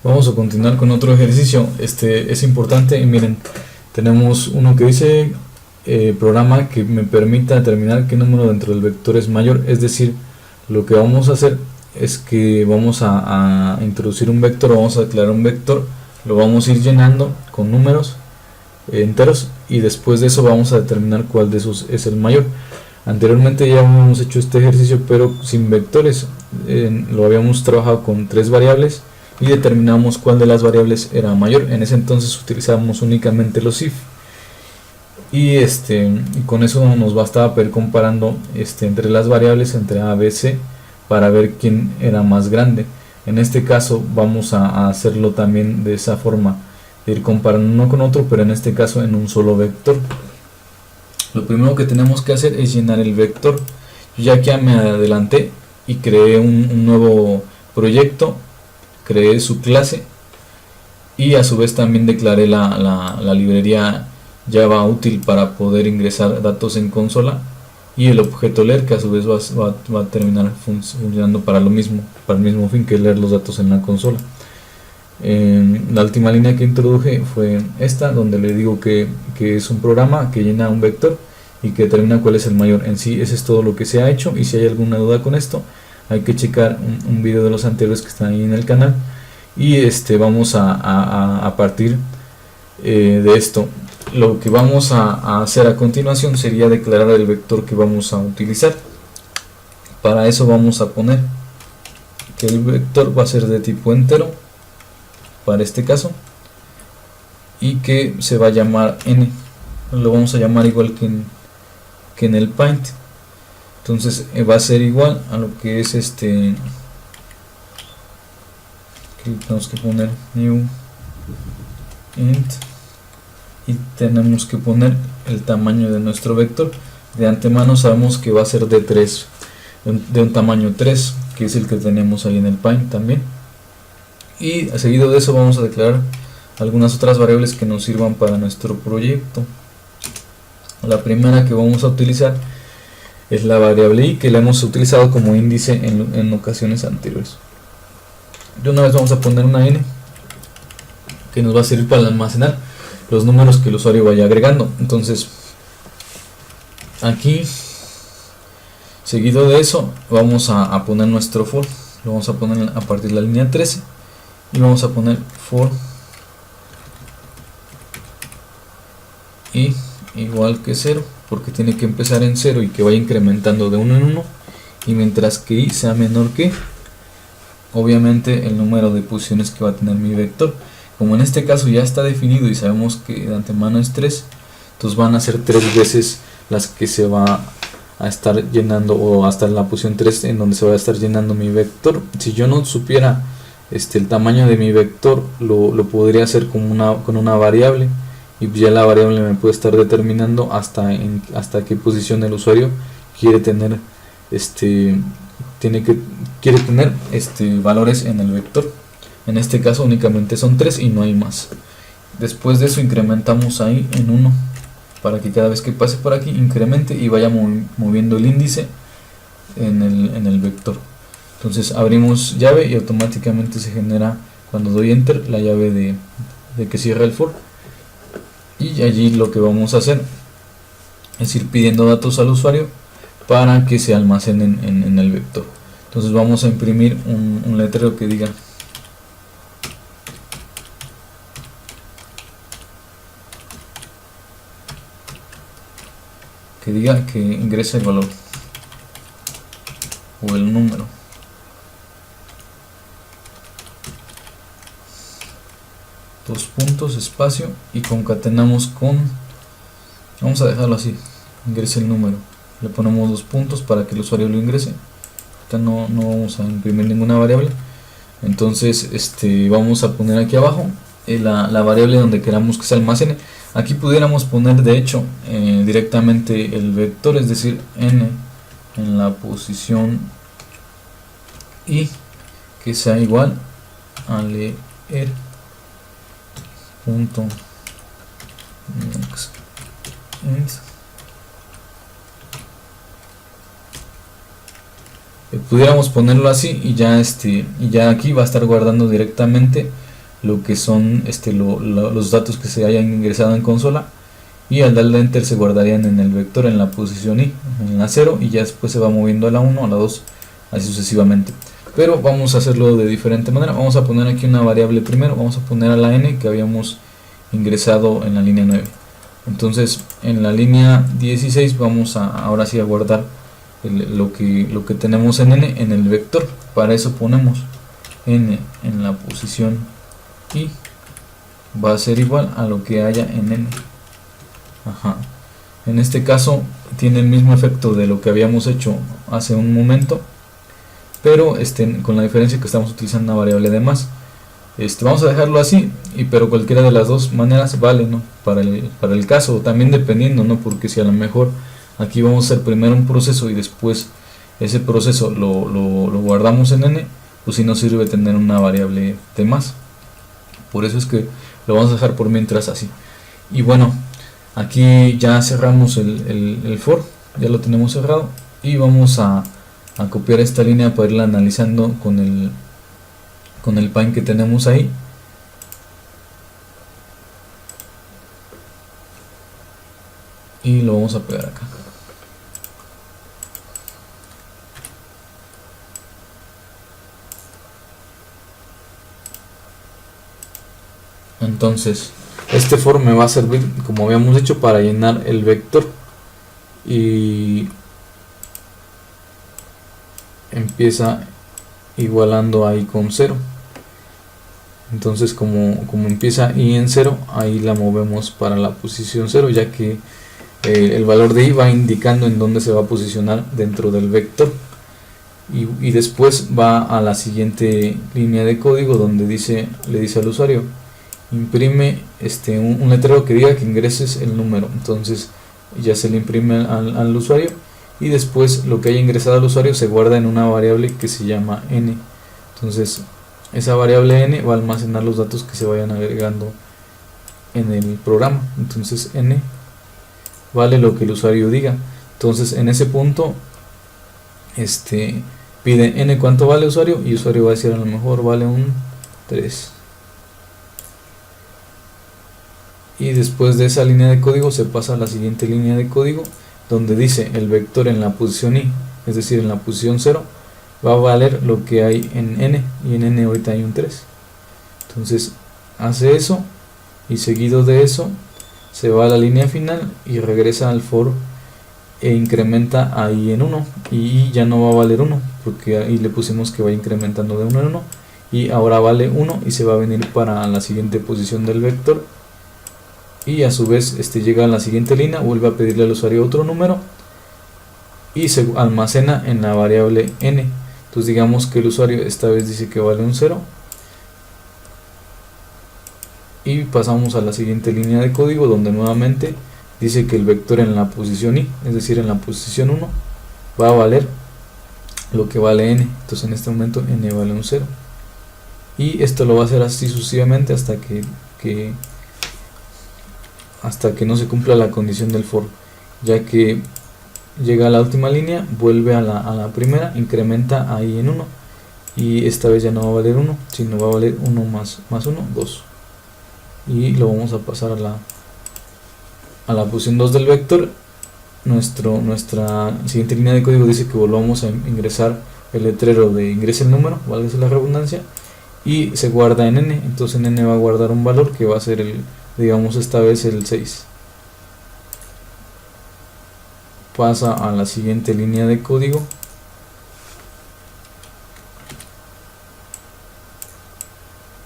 Vamos a continuar con otro ejercicio. Es importante y miren, tenemos uno que dice programa que me permita determinar qué número dentro del vector es mayor. Es decir, lo que vamos a hacer es que vamos a introducir un vector, vamos a declarar un vector, lo vamos a ir llenando con números enteros y después de eso vamos a determinar cuál de esos es el mayor. Anteriormente ya habíamos hecho este ejercicio pero sin vectores, lo habíamos trabajado con tres variables y determinamos cuál de las variables era mayor. En ese entonces utilizábamos únicamente los if y con eso nos bastaba ir comparando entre las variables, entre a, b, c, para ver quién era más grande. En este caso vamos a hacerlo también de esa forma, ir comparando uno con otro, pero en este caso en un solo vector. Lo primero que tenemos que hacer es llenar el vector. Yo ya que me adelanté y creé un nuevo proyecto, creé su clase y a su vez también declaré la librería Java útil para poder ingresar datos en consola, y el objeto leer, que a su vez va a terminar funcionando para el mismo fin, que es leer los datos en la consola. La última línea que introduje fue esta, donde le digo que es un programa que llena un vector y que determina cuál es el mayor. En sí, eso es todo lo que se ha hecho, y si hay alguna duda con esto hay que checar un video de los anteriores que están ahí en el canal, y vamos a partir de esto. Lo que vamos a hacer a continuación sería declarar el vector que vamos a utilizar. Para eso vamos a poner que el vector va a ser de tipo entero para este caso y que se va a llamar n. Lo vamos a llamar igual que en el Paint. Entonces va a ser igual a lo que es que tenemos que poner new int y tenemos que poner el tamaño de nuestro vector. De antemano sabemos que va a ser de un tamaño 3, que es el que tenemos ahí en el Paint también. Y seguido de eso vamos a declarar algunas otras variables que nos sirvan para nuestro proyecto. La primera que vamos a utilizar es la variable i, que la hemos utilizado como índice en ocasiones anteriores. De una vez vamos a poner una n que nos va a servir para almacenar los números que el usuario vaya agregando. Entonces aquí, seguido de eso, vamos a poner nuestro for. Lo vamos a poner a partir de la línea 13 y vamos a poner for i igual que 0, porque tiene que empezar en 0 y que vaya incrementando de 1 en 1, y mientras que i sea menor que obviamente el número de posiciones que va a tener mi vector. Como en este caso ya está definido y sabemos que de antemano es 3, entonces van a ser 3 veces las que se va a estar llenando, o hasta en la posición 3 en donde se va a estar llenando mi vector. Si yo no supiera el tamaño de mi vector, lo podría hacer con una variable, y ya la variable me puede estar determinando hasta qué posición el usuario quiere tener quiere tener valores en el vector. En este caso únicamente son 3 y no hay más. Después de eso incrementamos ahí en 1 para que cada vez que pase por aquí incremente y vaya moviendo el índice en el vector. Entonces abrimos llave y automáticamente se genera, cuando doy enter, la llave de que cierra el for. Y allí lo que vamos a hacer es ir pidiendo datos al usuario para que se almacenen en el vector. Entonces vamos a imprimir un letrero que diga que ingrese el valor o el número. Dos puntos, espacio, y concatenamos con, vamos a dejarlo así, ingrese el número. Le ponemos 2 puntos para que el usuario lo ingrese. Ahorita no vamos a imprimir ninguna variable. Entonces vamos a poner aquí abajo la variable donde queramos que se almacene. Aquí pudiéramos poner de hecho directamente el vector, es decir, n en la posición y que sea igual a leer punto next int. Pudiéramos ponerlo así y ya aquí va a estar guardando directamente lo que son los datos que se hayan ingresado en consola, y al darle enter se guardarían en el vector en la posición i, en la 0, y ya después se va moviendo a la 1, a la 2, así sucesivamente. Pero vamos a hacerlo de diferente manera. Vamos a poner aquí una variable primero, vamos a poner a la n que habíamos ingresado en la línea 9. Entonces en la línea 16 vamos a ahora sí a guardar lo que tenemos en n en el vector. Para eso ponemos n en la posición i va a ser igual a lo que haya en n. En este caso tiene el mismo efecto de lo que habíamos hecho hace un momento, pero con la diferencia que estamos utilizando una variable de más. Vamos a dejarlo así, pero cualquiera de las dos maneras vale, ¿no? Para el caso, también dependiendo, ¿no? Porque si a lo mejor aquí vamos a hacer primero un proceso y después ese proceso lo guardamos en n, pues si no sirve tener una variable de más. Por eso es que lo vamos a dejar por mientras así. Y bueno, aquí ya cerramos el for, ya lo tenemos cerrado, y vamos a copiar esta línea para irla analizando con el pan que tenemos ahí. Y lo vamos a pegar acá. Entonces este for me va a servir, como habíamos dicho, para llenar el vector, y empieza igualando ahí con 0. Entonces como empieza i en 0, ahí la movemos para la posición 0, ya que el valor de i va indicando en dónde se va a posicionar dentro del vector. Y después va a la siguiente línea de código donde le dice al usuario: imprime un letrero que diga que ingreses el número. Entonces ya se le imprime al usuario, y después lo que haya ingresado al usuario se guarda en una variable que se llama n. Entonces esa variable n va a almacenar los datos que se vayan agregando en el programa. Entonces n vale lo que el usuario diga. Entonces en ese punto pide n cuánto vale usuario, y usuario va a decir a lo mejor vale un 3. Y después de esa línea de código se pasa a la siguiente línea de código donde dice el vector en la posición i, es decir en la posición 0, va a valer lo que hay en n, y en n ahorita hay un 3. Entonces hace eso, y seguido de eso se va a la línea final y regresa al for e incrementa ahí en 1, y ya no va a valer 1 porque ahí le pusimos que va incrementando de 1 en 1, y ahora vale 1 y se va a venir para la siguiente posición del vector. Y a su vez llega a la siguiente línea, vuelve a pedirle al usuario otro número y se almacena en la variable n. Entonces digamos que el usuario esta vez dice que vale un 0, y pasamos a la siguiente línea de código donde nuevamente dice que el vector en la posición i, es decir en la posición 1, va a valer lo que vale n. Entonces en este momento n vale un 0, y esto lo va a hacer así sucesivamente hasta que no se cumpla la condición del for, ya que llega a la última línea, vuelve a la primera, incrementa ahí en 1, y esta vez ya no va a valer 1, sino va a valer 1 más 1, 2, y lo vamos a pasar a la posición 2 del vector. Nuestra siguiente línea de código dice que volvamos a ingresar el letrero de ingrese el número, válgase la redundancia, y se guarda en n. Entonces en n va a guardar un valor que va a ser digamos esta vez el 6. Pasa a la siguiente línea de código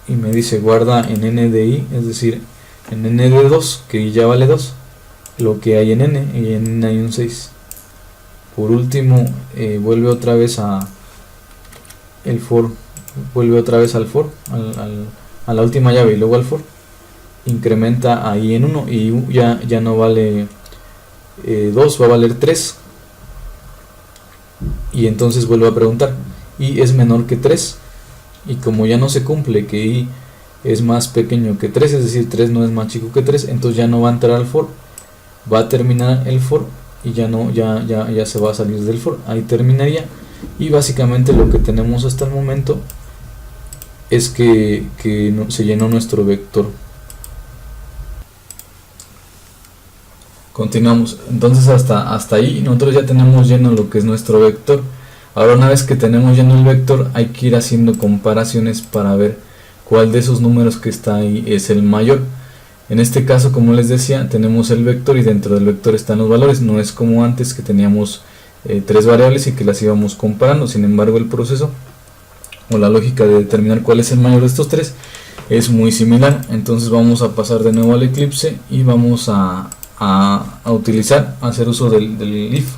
y me dice guarda en n de i, es decir en n de 2, que ya vale 2, lo que hay en n, y en n hay un 6. Por último vuelve otra vez al for, a la última llave y luego al for, incrementa ahí en 1 y ya no vale 2, va a valer 3, y entonces vuelve a preguntar y es menor que 3, y como ya no se cumple que i es más pequeño que 3, es decir 3 no es más chico que 3, entonces ya no va a entrar al for, va a terminar el for y ya se va a salir del for, ahí terminaría. Y básicamente lo que tenemos hasta el momento es que se llenó nuestro vector. Continuamos. Entonces hasta ahí nosotros ya tenemos lleno lo que es nuestro vector. Ahora, una vez que tenemos lleno el vector, hay que ir haciendo comparaciones para ver cuál de esos números que está ahí es el mayor. En este caso, como les decía, tenemos el vector y dentro del vector están los valores. No es como antes que teníamos tres variables y que las íbamos comparando. Sin embargo, el proceso o la lógica de determinar cuál es el mayor de estos tres es muy similar. Entonces vamos a pasar de nuevo al Eclipse y vamos a hacer uso del if.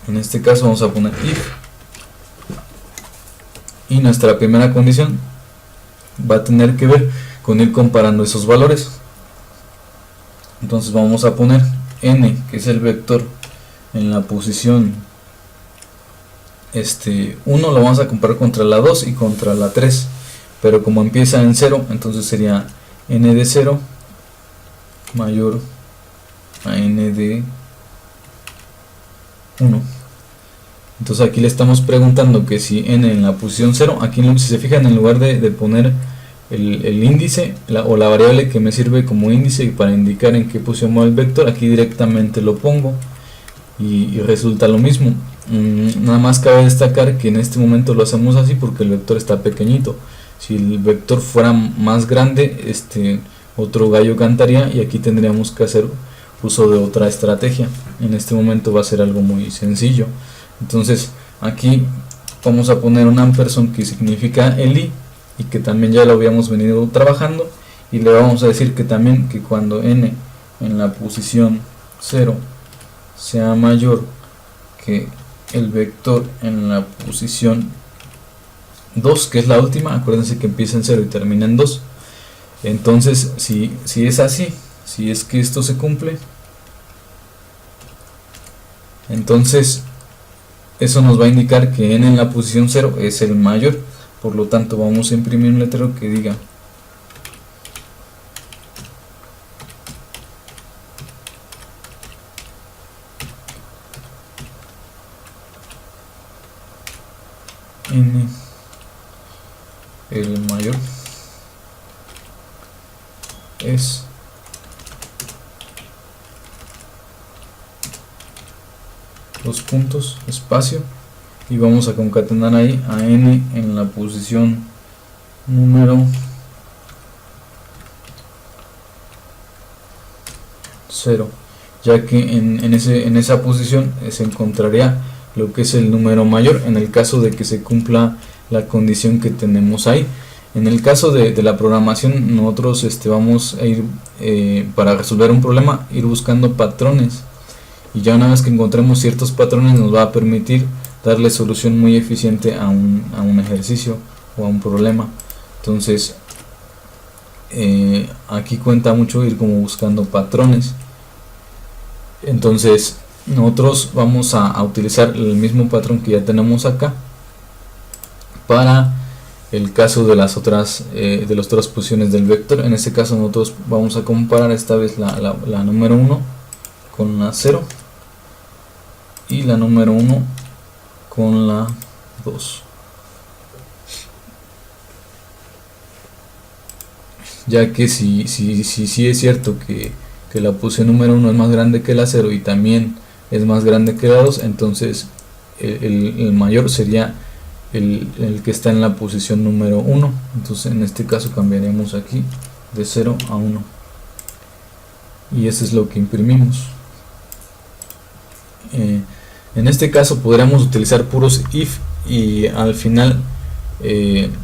En este caso vamos a poner if, y nuestra primera condición va a tener que ver con ir comparando esos valores. Entonces vamos a poner n, que es el vector, en la posición 1, lo vamos a comparar contra la 2 y contra la 3, pero como empieza en 0, entonces sería n de 0 mayor a n de 1. Entonces aquí le estamos preguntando que si n en la posición 0, aquí si se fijan, en lugar de poner el índice o la variable que me sirve como índice para indicar en qué posición va el vector, aquí directamente lo pongo y resulta lo mismo. Nada más cabe destacar que en este momento lo hacemos así porque el vector está pequeñito. Si el vector fuera más grande, otro gallo cantaría y aquí tendríamos que hacer uso de otra estrategia. En este momento va a ser algo muy sencillo. Entonces aquí vamos a poner un ampersand que significa el i, y que también ya lo habíamos venido trabajando, y le vamos a decir que también que cuando n en la posición 0 sea mayor que el vector en la posición 2, que es la última, acuérdense que empieza en 0 y termina en 2. Entonces si es así, si es que esto se cumple, entonces eso nos va a indicar que n en la posición 0 es el mayor. Por lo tanto vamos a imprimir un letrero que diga n el mayor es dos puntos, espacio, y vamos a concatenar ahí a n en la posición número 0, ya que en esa posición se encontraría lo que es el número mayor en el caso de que se cumpla la condición que tenemos ahí. En el caso de la programación, nosotros vamos a ir para resolver un problema, ir buscando patrones, y ya una vez que encontremos ciertos patrones nos va a permitir darle solución muy eficiente a un ejercicio o a un problema. Entonces aquí cuenta mucho ir como buscando patrones. Entonces nosotros vamos a utilizar el mismo patrón que ya tenemos acá para el caso de las otras posiciones del vector. En este caso nosotros vamos a comparar esta vez la número 1 con la 0 y la número 1 con la 2, ya que si es cierto que la posición número 1 es más grande que la 0 y también es más grande que la 2, entonces el mayor sería el que está en la posición número 1. Entonces en este caso cambiaremos aquí de 0 a 1 y eso es lo que imprimimos. En este caso podríamos utilizar puros if y al final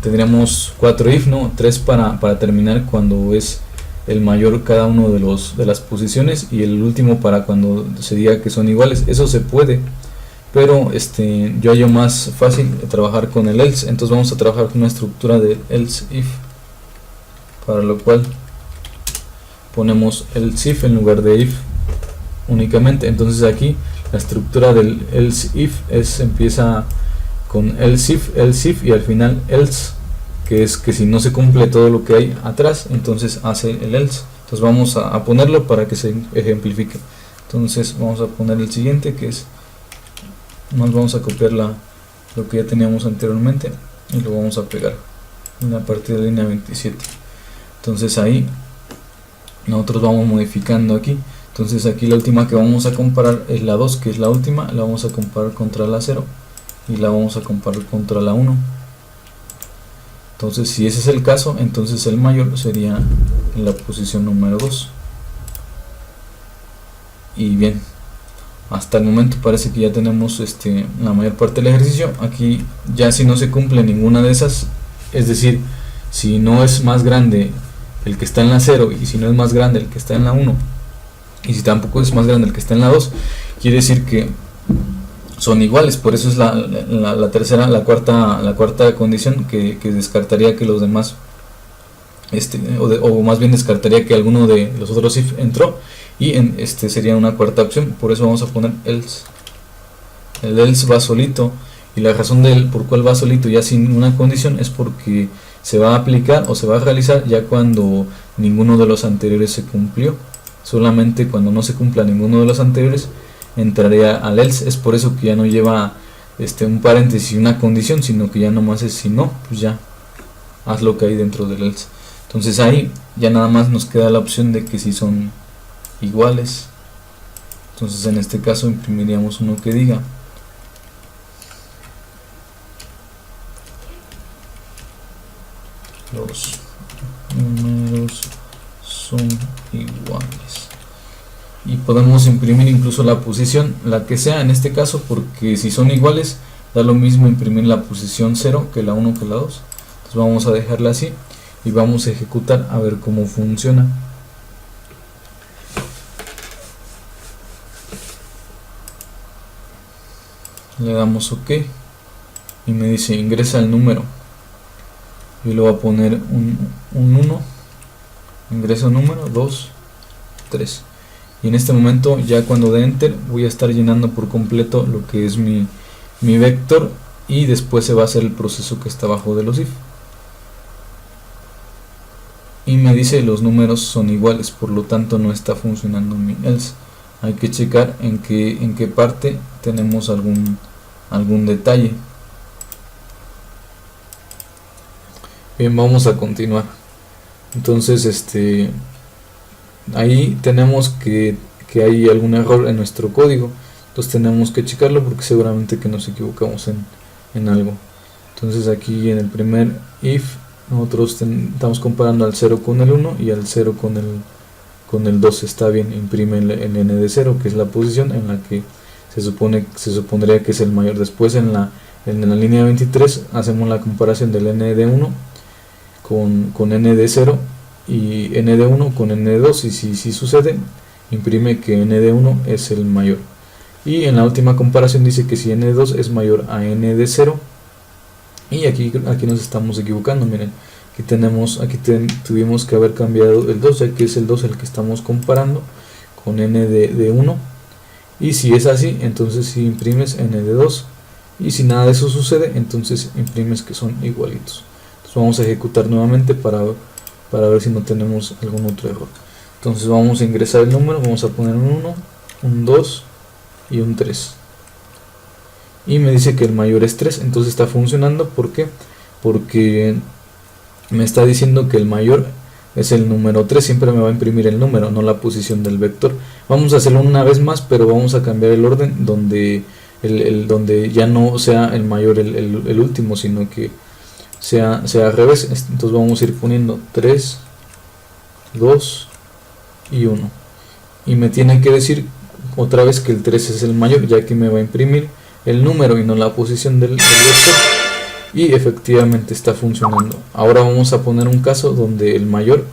tendríamos 4 if, ¿no? 3 para terminar cuando es el mayor cada uno de las posiciones y el último para cuando se diga que son iguales. Eso se puede, pero yo hallo más fácil trabajar con el else. Entonces vamos a trabajar con una estructura de else if, para lo cual ponemos else if en lugar de if únicamente. Entonces aquí la estructura del else if empieza con else if y al final else, que es que si no se cumple todo lo que hay atrás, entonces hace el else. Entonces vamos a ponerlo para que se ejemplifique. Entonces vamos a poner el siguiente, que es, nos vamos a copiar lo que ya teníamos anteriormente y lo vamos a pegar. en la parte de la línea 27. Entonces ahí nosotros vamos modificando aquí. Entonces aquí la última que vamos a comparar es la 2, que es la última, la vamos a comparar contra la 0 y la vamos a comparar contra la 1. Entonces si ese es el caso, entonces el mayor sería en la posición número 2. Y bien, hasta el momento parece que ya tenemos la mayor parte del ejercicio. Aquí ya si no se cumple ninguna de esas, es decir, si no es más grande el que está en la 0 y si no es más grande el que está en la 1 y si tampoco es más grande el que está en la 2, quiere decir que son iguales. Por eso es la tercera, la cuarta condición que descartaría que los demás o más bien descartaría que alguno de los otros if entró, y sería una cuarta opción. Por eso vamos a poner else. El else va solito, y la razón por cual va solito ya sin una condición es porque se va a aplicar o se va a realizar ya cuando ninguno de los anteriores se cumplió. Solamente cuando no se cumpla ninguno de los anteriores entraría al else. Es por eso que ya no lleva un paréntesis y una condición, sino que ya nomás es si no, pues ya haz lo que hay dentro del else. Entonces ahí ya nada más nos queda la opción de que si son iguales. Entonces en este caso imprimiríamos uno que diga los números son iguales, y podemos imprimir incluso la posición, la que sea en este caso, porque si son iguales da lo mismo imprimir la posición 0 que la 1 que la 2. Entonces vamos a dejarla así y vamos a ejecutar a ver cómo funciona. Le damos OK y me dice ingresa el número. Yo le voy a poner un 1, ingreso número 2, 3, y en este momento ya cuando dé enter voy a estar llenando por completo lo que es mi vector, y después se va a hacer el proceso que está abajo de los if, y me dice los números son iguales, por lo tanto no está funcionando mi else. Hay que checar en qué parte tenemos algún detalle. Bien, vamos a continuar. Entonces ahí tenemos que hay algún error en nuestro código, entonces tenemos que checarlo porque seguramente que nos equivocamos en algo. Entonces aquí en el primer if nosotros estamos comparando al 0 con el 1 y al 0 con el 2. Está bien, imprime el n de 0, que es la posición en la que se supondría que es el mayor. Después en la línea 23 hacemos la comparación del n de 1 con n de 0 y n de 1 con n de 2, y si sucede, imprime que n de 1 es el mayor. Y en la última comparación dice que si n de 2 es mayor a n de 0, y aquí nos estamos equivocando. Miren, aquí tuvimos que haber cambiado el 2, ya que es el 2 el que estamos comparando con n de 1, y si es así, entonces si imprimes n de 2, y si nada de eso sucede, entonces imprimes que son igualitos. Vamos a ejecutar nuevamente para ver si no tenemos algún otro error. Entonces vamos a ingresar el número, vamos a poner un 1, un 2 y un 3, y me dice que el mayor es 3, entonces está funcionando. ¿Por qué? Porque me está diciendo que el mayor es el número 3, siempre me va a imprimir el número, no la posición del vector. Vamos a hacerlo una vez más, pero vamos a cambiar el orden donde ya no sea el mayor el último, sino que sea al revés. Entonces vamos a ir poniendo 3, 2 y 1, y me tiene que decir otra vez que el 3 es el mayor, ya que me va a imprimir el número y no la posición del vector, y efectivamente está funcionando. Ahora vamos a poner un caso donde el mayor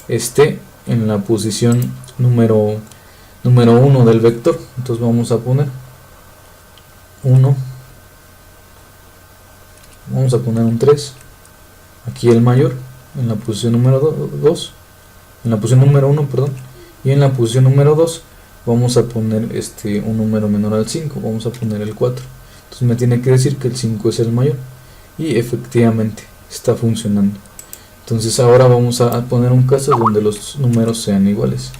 esté en la posición número 1 del vector. Entonces vamos a poner 1, vamos a poner un 3, aquí el mayor en la posición número 2, en la posición número 1, perdón, y en la posición número 2 vamos a poner un número menor al 5, vamos a poner el 4. Entonces me tiene que decir que el 5 es el mayor, y efectivamente está funcionando. Entonces ahora vamos a poner un caso donde los números sean iguales,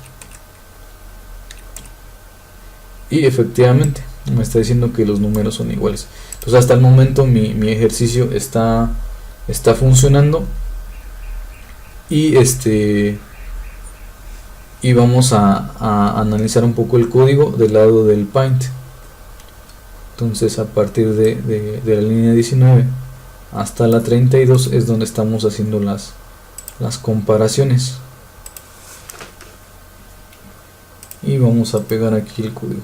y efectivamente me está diciendo que los números son iguales. Entonces hasta el momento mi ejercicio está está funcionando, y y vamos a analizar un poco el código del lado del Paint. Entonces a partir de la línea 19 hasta la 32 es donde estamos haciendo las comparaciones, y vamos a pegar aquí el código.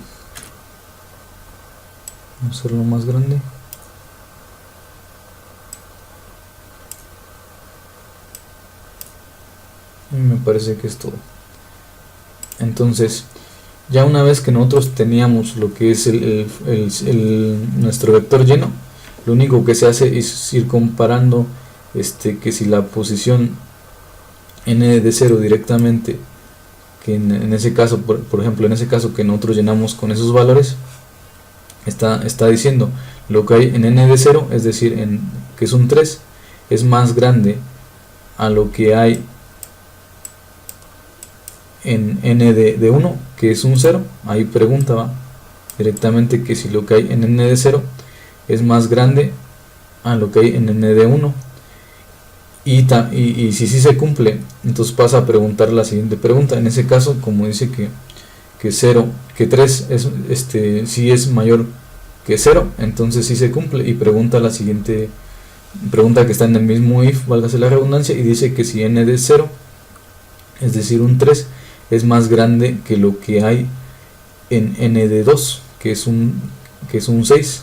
Vamos a hacerlo más grande. Y me parece que es todo. Entonces, ya una vez que nosotros teníamos lo que es nuestro vector lleno, lo único que se hace es ir comparando que si la posición n de 0 directamente, que en ese caso, por ejemplo, en ese caso que nosotros llenamos con esos valores, está diciendo lo que hay en n de 0, es decir, que es un 3, es más grande a lo que hay en n de 1, que es un 0. Ahí pregunta directamente que si lo que hay en n de 0 es más grande a lo que hay en n de 1, y si sí se cumple, entonces pasa a preguntar la siguiente pregunta. En ese caso, como dice que 3 si es mayor que 0, entonces sí se cumple, y pregunta la siguiente pregunta que está en el mismo if, válgase la redundancia, y dice que si n de 0, es decir un 3, es más grande que lo que hay en n de 2, que es un 6.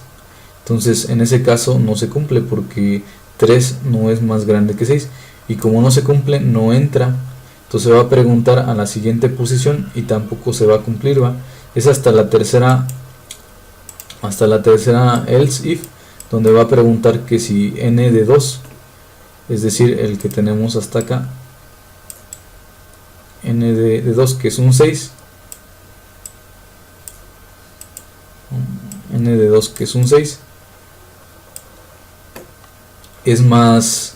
Entonces en ese caso no se cumple, porque 3 no es más grande que 6, y como no se cumple, no entra. Entonces va a preguntar a la siguiente posición y tampoco se va a cumplir, es hasta la tercera else if, donde va a preguntar que si n de 2, es decir, el que tenemos hasta acá, n de 2, que es un 6, n de 2, que es un 6, es más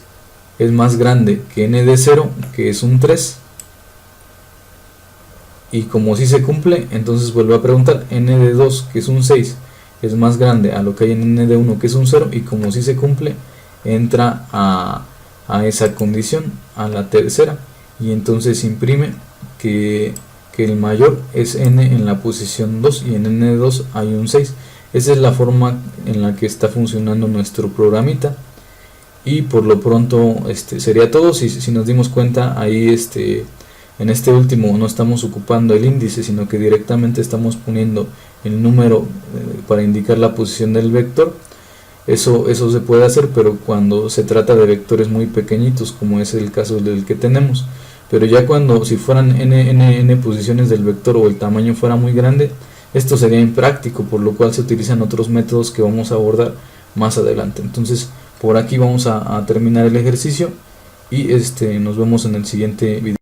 grande que n de 0, que es un 3, y como si se cumple, entonces vuelve a preguntar n de 2, que es un 6, es más grande a lo que hay en n de 1, que es un 0, y como si se cumple, entra a esa condición, a la tercera, y entonces imprime que el mayor es n en la posición 2, y en n de 2 hay un 6. Esa es la forma en la que está funcionando nuestro programita, y por lo pronto sería todo. Si nos dimos cuenta, ahí en este último no estamos ocupando el índice, sino que directamente estamos poniendo el número para indicar la posición del vector. Eso se puede hacer, pero cuando se trata de vectores muy pequeñitos, como es el caso del que tenemos. Pero ya si fueran n posiciones del vector, o el tamaño fuera muy grande, esto sería impráctico, por lo cual se utilizan otros métodos que vamos a abordar más adelante. Entonces por aquí vamos a terminar el ejercicio, y nos vemos en el siguiente video.